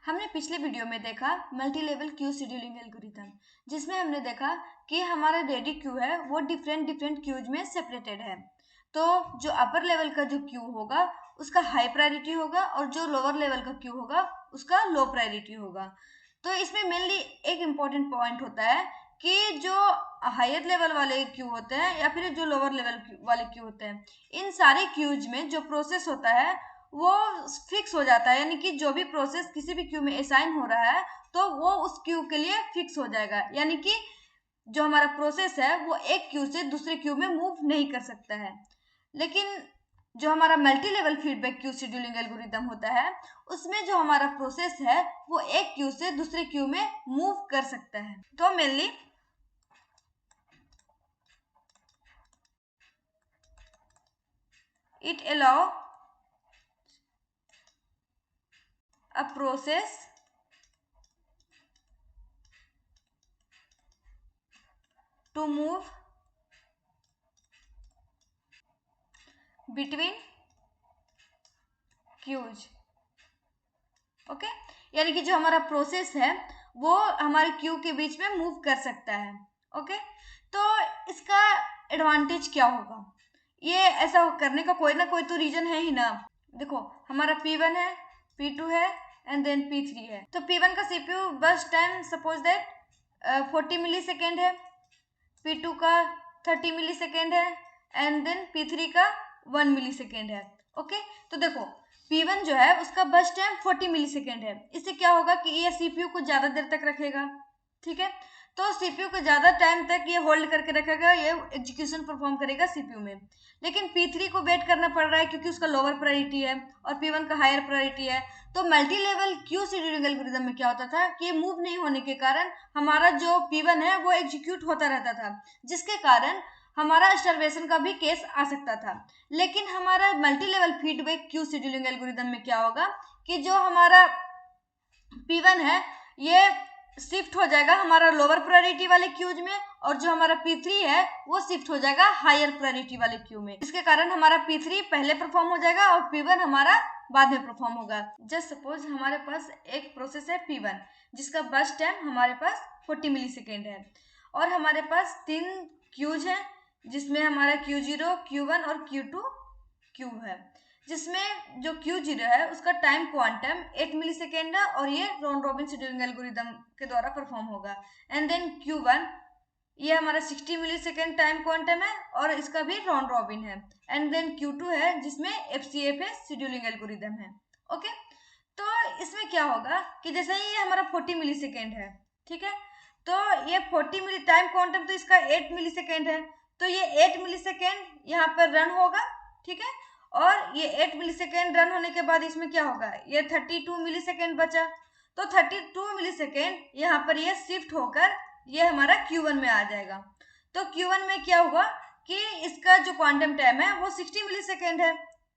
हमने पिछले वीडियो में देखा multi level queue scheduling algorithm, जिसमें हमने देखा कि हमारा रेडी क्यू है वो डिफरेंट डिफरेंट क्यूज में सेपरेटेड है। तो जो अपर लेवल का जो क्यू होगा उसका हाई प्रायोरिटी होगा और जो लोअर लेवल का क्यू होगा उसका लो प्रायोरिटी होगा। तो इसमें मेनली एक इम्पॉर्टेंट पॉइंट होता है कि जो हायर लेवल वाले क्यू होते हैं या फिर जो लोअर लेवल वाले क्यू होते हैं, इन सारे क्यूज में जो प्रोसेस होता है वो फिक्स हो जाता है, यानी कि जो भी प्रोसेस किसी भी क्यू में असाइन हो रहा है तो वो उस क्यू के लिए फिक्स हो जाएगा, यानी कि जो हमारा प्रोसेस है वो एक क्यू से दूसरे क्यू में मूव नहीं कर सकता है। लेकिन जो हमारा multi level feedback queue scheduling algorithm होता है उसमें जो हमारा प्रोसेस है वो एक क्यू से दूसरे क्यू में मूव कर सकता है। तो mainly it allow a process to move between queues. Okay, यानी कि जो हमारा प्रोसेस है वो हमारे क्यू के बीच में मूव कर सकता है। ओके, तो इसका एडवांटेज क्या होगा? ये ऐसा करने का कोई ना कोई तो रीजन है ही ना। देखो, हमारा P1 है, P2 है एंड देन P3 है। तो P1 का CPU burst time suppose that 40 milli second है, P2 का 30 मिली सेकेंड है एंड देन P3 का 1 मिली सेकेंड है। ओके, तो देखो P1 जो है उसका बर्स्ट टाइम 40 मिली सेकेंड है। इससे क्या होगा कि ये CPU को ज़्यादा देर तक रखेगा। ठीक है, तो CPU को ज़्यादा टाइम तक ये होल्ड करके रखेगा, ये एग्जीक्यूशन परफॉर्म करेगा CPU में। लेकिन P3 को वेट करना पड़ रहा है क्योंकि उसका लोअर प्रायोरिटी है और P1 का हायर प्रायोरिटी है। तो multi level queue scheduling algorithm में क्या होता था कि मूव नहीं होने के कारण हमारा जो P1 है वो एग्जीक्यूट होता रहता था, जिसके कारण हमारा स्टार्वेशन का भी केस आ सकता था। लेकिन हमारा multi level feedback queue scheduling algorithm में क्या होगा कि जो हमारा P1 है ये शिफ्ट हो जाएगा हमारा लोअर प्रायोरिटी वाले क्यूज में और जो हमारा P3 है वो शिफ्ट हो जाएगा हायर प्रायोरिटी वाले क्यू में। इसके कारण हमारा P3 पहले परफॉर्म हो जाएगा और P1 हमारा बाद में परफॉर्म होगा। जस्ट सपोज हमारे पास एक प्रोसेस है P1 जिसका बर्स्ट टाइम हमारे पास 40 मिली सेकेंड है और हमारे पास 3 क्यूज है जिसमें हमारा Q0, Q1 और Q2 क्यू है, जिसमें जो Q0 है उसका टाइम क्वांटम 8 मिली सेकेंड है और ये राउंड रॉबिन शेड्यूलिंग एल्गोरिथम के द्वारा परफॉर्म होगा। एंड देन Q1 ये हमारा 60 मिली सेकेंड टाइम क्वांटम है और इसका भी राउंड रॉबिन है। एंड देन Q2 है जिसमें FCFS शेड्यूलिंग एल्गोरिथम है। ओके, तो इसमें क्या होगा कि जैसे ही ये हमारा 40 मिली सेकेंड है, ठीक है, तो ये 40 मिली टाइम क्वांटम तो इसका 8 मिली सेकेंड है, तो ये 8 मिली सेकेंड यहाँ पर रन होगा। ठीक है, और ये 8 मिली सेकेंड रन होने के बाद इसमें क्या होगा, ये 32 मिली सेकेंड बचा, तो 32 मिली सेकेंड यहाँ पर ये शिफ्ट होकर ये हमारा Q1 में आ जाएगा। तो Q1 में क्या हुआ कि इसका जो क्वांटम टाइम है वो 60 मिली सेकेंड है,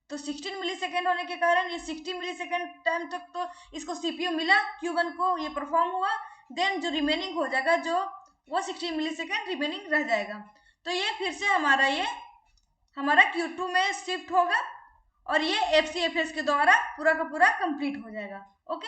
तो 16 मिली सेकेंड होने के कारण ये 60 मिली सेकेंड टाइम तक तो इसको CPU मिला, Q1 को ये परफॉर्म हुआ। देन जो रिमेनिंग हो जाएगा जो वो 60 मिली सेकेंड रिमेनिंग रह जाएगा, तो ये फिर से हमारा Q2 में शिफ्ट होगा और ये FCFS के द्वारा पूरा का पूरा कंप्लीट हो जाएगा। ओके,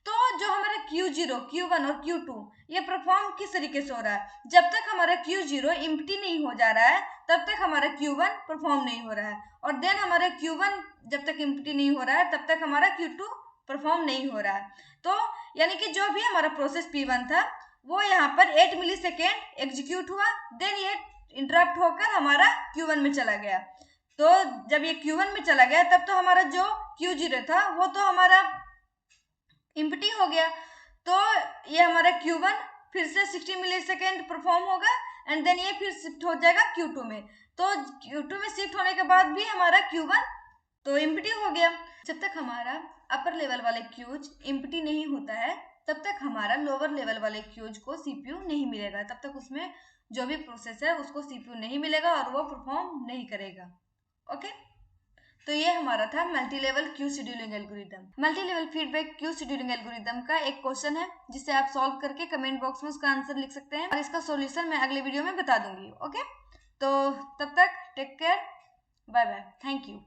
तो जो हमारा Q0, Q1 और Q2 ये परफॉर्म किस तरीके से हो रहा है, जब तक हमारा Q0 एम्प्टी नहीं हो जा रहा है तब तक हमारा Q1 परफॉर्म नहीं हो रहा है और देन हमारा Q1 जब तक एम्प्टी नहीं हो रहा है तब तक हमारा Q2 परफॉर्म नहीं हो रहा है। तो यानी कि जो भी हमारा प्रोसेस P1 था वो यहाँ पर 8 मिली सेकेंड एग्जीक्यूट हुआ, देन ये इंटरप्ट होकर हमारा Q1 में चला गया। तो जब ये Q1 में चला गया तब तो हमारा जो Q0 था वो तो हमारा एम्प्टी हो गया, तो ये हमारा Q1 फिर से 60 मिली सेकेंड परफॉर्म होगा एंड देन ये फिर शिफ्ट हो जाएगा Q2 में। तो Q2 में शिफ्ट होने के बाद भी हमारा Q1 तो एम्प्टी हो गया। जब तक हमारा अपर लेवल वाले क्यूज एम्प्टी नहीं होता है तब तक हमारा लोअर लेवल वाले क्यूज को CPU नहीं मिलेगा, तब तक उसमें जो भी प्रोसेस है उसको CPU नहीं मिलेगा और वो परफॉर्म नहीं करेगा। ओके, तो ये हमारा था multi level queue scheduling algorithm. Multi level feedback queue scheduling algorithm का एक क्वेश्चन है जिसे आप सॉल्व करके कमेंट बॉक्स में उसका आंसर लिख सकते हैं और इसका सॉल्यूशन मैं अगले वीडियो में बता दूंगी। ओके, तो तब तक take care, bye bye, thank you.